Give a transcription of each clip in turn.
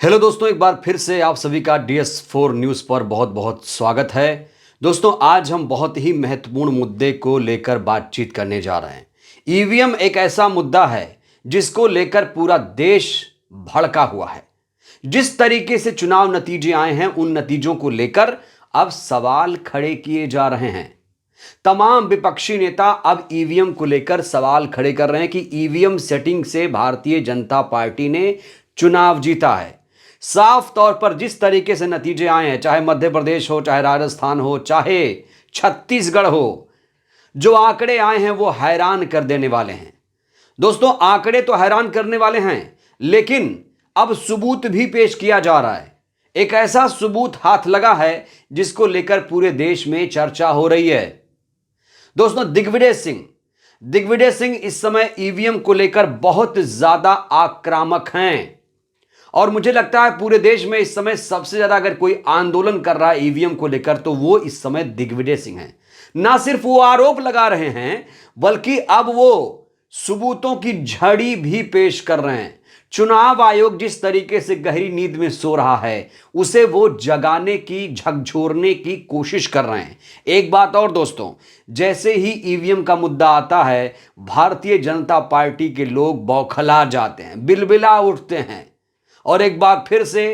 Hello दोस्तों, एक बार फिर से आप सभी का DS4 न्यूज़ पर बहुत बहुत स्वागत है। दोस्तों, आज हम बहुत ही महत्वपूर्ण मुद्दे को लेकर बातचीत करने जा रहे हैं। ईवीएम एक ऐसा मुद्दा है जिसको लेकर पूरा देश भड़का हुआ है। जिस तरीके से चुनाव नतीजे आए हैं, उन नतीजों को लेकर अब सवाल खड़े किए जा रहे हैं। तमाम विपक्षी नेता अब ईवीएम को लेकर सवाल खड़े कर रहे हैं कि ईवीएम सेटिंग से भारतीय जनता पार्टी ने चुनाव जीता है। साफ तौर पर जिस तरीके से नतीजे आए हैं, चाहे मध्य प्रदेश हो, चाहे राजस्थान हो, चाहे छत्तीसगढ़ हो, जो आंकड़े आए हैं वो हैरान कर देने वाले हैं। दोस्तों, आंकड़े तो हैरान करने वाले हैं, लेकिन अब सबूत भी पेश किया जा रहा है। एक ऐसा सबूत हाथ लगा है जिसको लेकर पूरे देश में चर्चा हो रही है। दोस्तों, दिग्विजय सिंह इस समय ईवीएम को लेकर बहुत ज्यादा आक्रामक हैं और मुझे लगता है पूरे देश में इस समय सबसे ज्यादा अगर कोई आंदोलन कर रहा है ईवीएम को लेकर तो वो इस समय दिग्विजय सिंह हैं। ना सिर्फ वो आरोप लगा रहे हैं, बल्कि अब वो सबूतों की झड़ी भी पेश कर रहे हैं। चुनाव आयोग जिस तरीके से गहरी नींद में सो रहा है, उसे वो जगाने की, झकझोरने की कोशिश कर रहे हैं। एक बात और दोस्तों, जैसे ही ईवीएम का मुद्दा आता है, भारतीय जनता पार्टी के लोग बौखला जाते हैं, बिलबिला उठते हैं और एक बार फिर से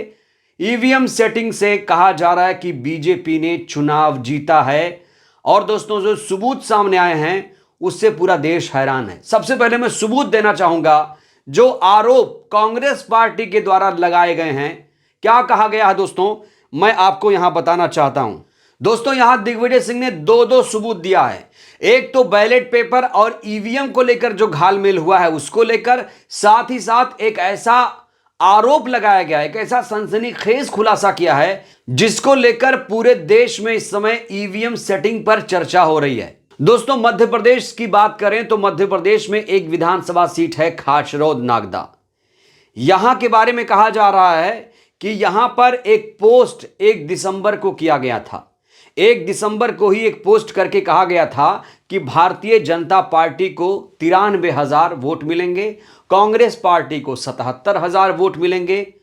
ईवीएम सेटिंग से कहा जा रहा है कि बीजेपी ने चुनाव जीता है। और दोस्तों, जो सबूत सामने आए हैं उससे पूरा देश हैरान है। सबसे पहले मैं सबूत देना चाहूंगा, जो आरोप कांग्रेस पार्टी के द्वारा लगाए गए हैं। क्या कहा गया है दोस्तों, मैं आपको यहां बताना चाहता हूं। दोस्तों, यहां दिग्विजय सिंह ने दो सबूत दिया है। एक तो बैलेट पेपर और ईवीएम को लेकर जो घालमेल हुआ है उसको लेकर, साथ ही साथ एक ऐसा आरोप लगाया गया है, एक ऐसा सनसनीखेज खुलासा किया है जिसको लेकर पूरे देश में इस समय ईवीएम सेटिंग पर चर्चा हो रही है। दोस्तों, मध्य प्रदेश की बात करें तो मध्य प्रदेश में एक विधानसभा सीट है खाचरौद नागदा। यहां के बारे में कहा जा रहा है कि यहां पर एक पोस्ट 1 दिसंबर को किया गया था। 1 दिसंबर को ही एक पोस्ट करके कहा गया था कि भारतीय जनता पार्टी को 93,000 वोट मिलेंगे, कांग्रेस पार्टी को 77,000 वोट मिलेंगे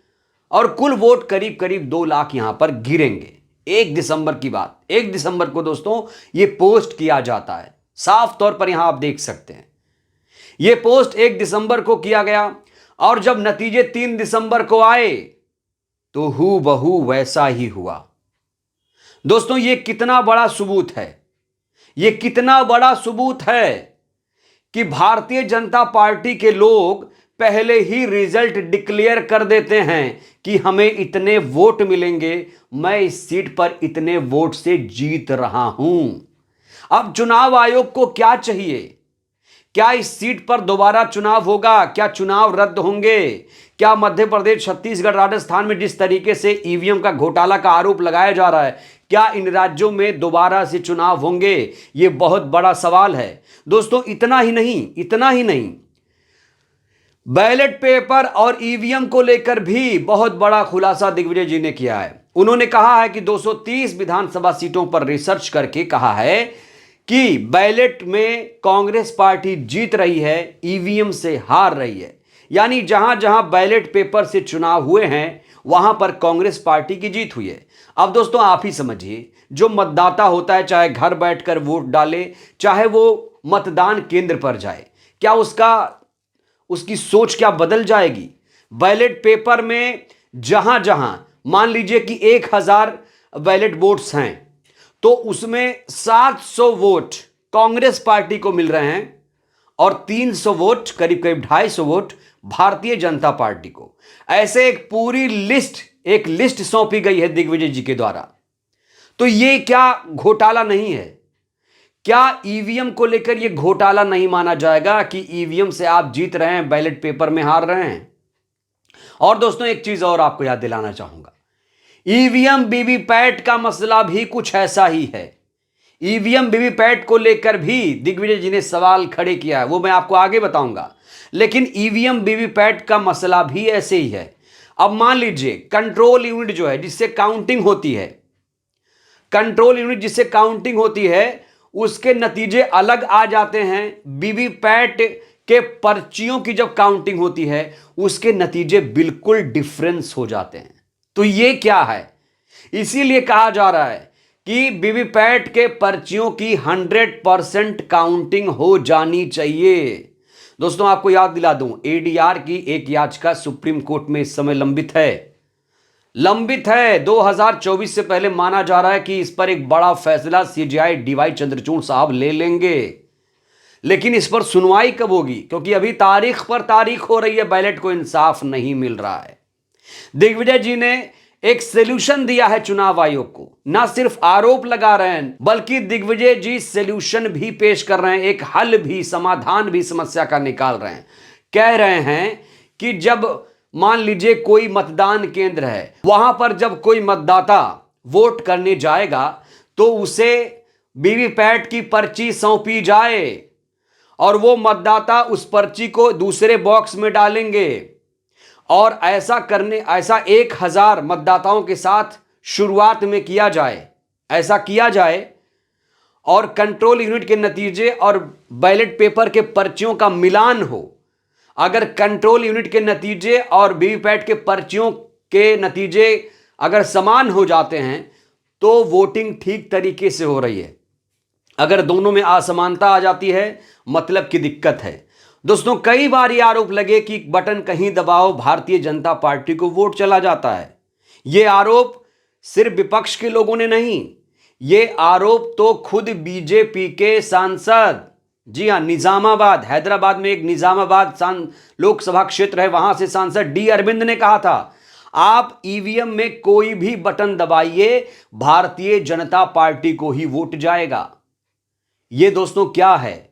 और कुल वोट करीब करीब 2 लाख यहां पर गिरेंगे। 1 दिसंबर की बात, 1 दिसंबर को दोस्तों यह पोस्ट किया जाता है। साफ तौर पर यहां आप देख सकते हैं, यह पोस्ट 1 दिसंबर को किया गया और जब नतीजे 3 दिसंबर को आए तो हूबहू वैसा ही हुआ। दोस्तों, यह कितना बड़ा सबूत है, यह कितना बड़ा सबूत है कि भारतीय जनता पार्टी के लोग पहले ही रिजल्ट डिक्लेयर कर देते हैं कि हमें इतने वोट मिलेंगे, मैं इस सीट पर इतने वोट से जीत रहा हूं। अब चुनाव आयोग को क्या चाहिए? क्या इस सीट पर दोबारा चुनाव होगा? क्या चुनाव रद्द होंगे? क्या मध्य प्रदेश, छत्तीसगढ़, राजस्थान में जिस तरीके से ईवीएम का घोटाला का आरोप लगाया जा रहा है, क्या इन राज्यों में दोबारा से चुनाव होंगे? यह बहुत बड़ा सवाल है। दोस्तों, इतना ही नहीं, बैलेट पेपर और ईवीएम को लेकर भी बहुत बड़ा खुलासा दिग्विजय जी ने किया है। उन्होंने कहा है कि 230 विधानसभा सीटों पर रिसर्च करके कहा है कि बैलेट में कांग्रेस पार्टी जीत रही है, ईवीएम से हार रही है। यानी जहां जहां बैलेट पेपर से चुनाव हुए हैं वहां पर कांग्रेस पार्टी की जीत हुई है। अब दोस्तों, आप ही समझिए, जो मतदाता होता है, चाहे घर बैठकर वोट डाले, चाहे वो मतदान केंद्र पर जाए, क्या उसकी सोच क्या बदल जाएगी? बैलेट पेपर में जहां जहां मान लीजिए कि 1000 बैलेट वोट्स हैं तो उसमें 700 वोट कांग्रेस पार्टी को मिल रहे हैं और 300 वोट, करीब करीब 250 वोट भारतीय जनता पार्टी को। ऐसे एक पूरी लिस्ट सौंपी गई है दिग्विजय जी के द्वारा। तो ये क्या घोटाला नहीं है? क्या ईवीएम को लेकर यह घोटाला नहीं माना जाएगा कि ईवीएम से आप जीत रहे हैं, बैलेट पेपर में हार रहे हैं? और दोस्तों, एक चीज और आपको याद दिलाना चाहूंगा, ईवीएम वीवीपैट का मसला भी कुछ ऐसा ही है। ईवीएम वीवीपैट को लेकर भी दिग्विजय जी ने सवाल खड़े किया है, वो मैं आपको आगे बताऊंगा। लेकिन ईवीएम वीवीपैट का मसला भी ऐसे ही है। अब मान लीजिए कंट्रोल यूनिट जो है जिससे काउंटिंग होती है, उसके नतीजे अलग आ जाते हैं, वीवीपैट के पर्चियों की जब काउंटिंग होती है उसके नतीजे बिल्कुल डिफरेंस हो जाते हैं। तो ये क्या है? इसीलिए कहा जा रहा है कि वीवीपैट के पर्चियों की 100% काउंटिंग हो जानी चाहिए। दोस्तों आपको याद दिला दूं, एडीआर की एक याचिका सुप्रीम कोर्ट में इस समय लंबित है 2024 से पहले माना जा रहा है कि इस पर एक बड़ा फैसला सीजेआई डीवाई चंद्रचूड़ साहब ले लेंगे। लेकिन इस पर सुनवाई कब होगी? क्योंकि अभी तारीख पर तारीख हो रही है, बैलेट को इंसाफ नहीं मिल रहा है। दिग्विजय जी ने एक सॉल्यूशन दिया है चुनाव आयोग को, ना सिर्फ आरोप लगा रहे हैं बल्कि दिग्विजय जी सॉल्यूशन भी पेश कर रहे हैं, एक हल भी, समाधान भी समस्या का निकाल रहे हैं। कह रहे हैं कि जब मान लीजिए कोई मतदान केंद्र है, वहां पर जब कोई मतदाता वोट करने जाएगा तो उसे वीवीपैट की पर्ची सौंपी जाए और वो मतदाता उस पर्ची को दूसरे बॉक्स में डालेंगे और ऐसा 1000 मतदाताओं के साथ शुरुआत में किया जाए, ऐसा किया जाए और कंट्रोल यूनिट के नतीजे और बैलेट पेपर के पर्चियों का मिलान हो। अगर कंट्रोल यूनिट के नतीजे और वीवीपैट के पर्चियों के नतीजे अगर समान हो जाते हैं तो वोटिंग ठीक तरीके से हो रही है। अगर दोनों में असमानता आ जाती है मतलब की दिक्कत है। दोस्तों कई बार ये आरोप लगे कि बटन कहीं दबाओ, भारतीय जनता पार्टी को वोट चला जाता है। ये आरोप सिर्फ विपक्ष के लोगों ने नहीं, ये आरोप तो खुद बीजेपी के सांसद, जी हां, निजामाबाद, हैदराबाद में एक निजामाबाद लोकसभा क्षेत्र है, वहां से सांसद डी अरविंद ने कहा था आप ईवीएम में कोई भी बटन दबाइए, भारतीय जनता पार्टी को ही वोट जाएगा। ये दोस्तों क्या है?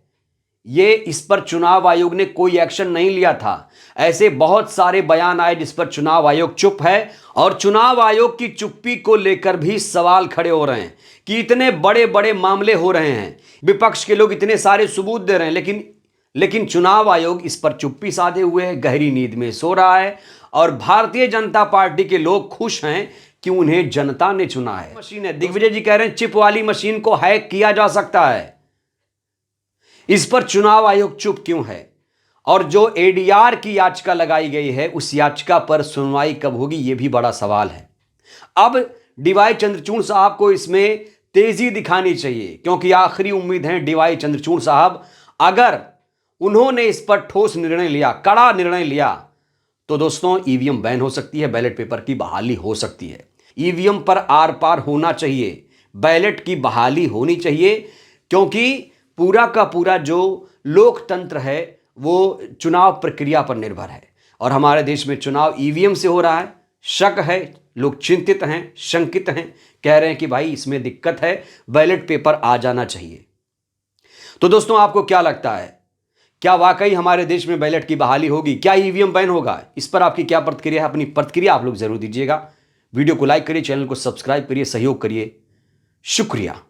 ये इस पर चुनाव आयोग ने कोई एक्शन नहीं लिया था। ऐसे बहुत सारे बयान आए जिस पर चुनाव आयोग चुप है और चुनाव आयोग की चुप्पी को लेकर भी सवाल खड़े हो रहे हैं कि इतने बड़े बड़े मामले हो रहे हैं, विपक्ष के लोग इतने सारे सबूत दे रहे हैं, लेकिन चुनाव आयोग इस पर चुप्पी साधे हुए है, गहरी नींद में सो रहा है और भारतीय जनता पार्टी के लोग खुश हैं कि उन्हें जनता ने चुना है। मशीन है, दिग्विजय जी कह रहे हैं चिप वाली मशीन को हैक किया जा सकता है। इस पर चुनाव आयोग चुप क्यों है? और जो एडीआर की याचिका लगाई गई है उस याचिका पर सुनवाई कब होगी, यह भी बड़ा सवाल है। अब डीवाई चंद्रचूड़ साहब को इसमें तेजी दिखानी चाहिए क्योंकि आखिरी उम्मीद है डीवाई चंद्रचूड़ साहब, अगर उन्होंने इस पर ठोस निर्णय लिया, कड़ा निर्णय लिया, तो दोस्तों ईवीएम बैन हो सकती है, बैलेट पेपर की बहाली हो सकती है। ईवीएम पर आर पार होना चाहिए, बैलेट की बहाली होनी चाहिए क्योंकि पूरा का पूरा जो लोकतंत्र है वो चुनाव प्रक्रिया पर निर्भर है और हमारे देश में चुनाव ईवीएम से हो रहा है। शक है, लोग चिंतित हैं, शंकित हैं, कह रहे हैं कि भाई इसमें दिक्कत है, बैलेट पेपर आ जाना चाहिए। तो दोस्तों आपको क्या लगता है, क्या वाकई हमारे देश में बैलेट की बहाली होगी? क्या ईवीएम बैन होगा? इस पर आपकी क्या प्रतिक्रिया है? अपनी प्रतिक्रिया आप लोग जरूर दीजिएगा। वीडियो को लाइक करिए, चैनल को सब्सक्राइब करिए, सहयोग करिए। शुक्रिया।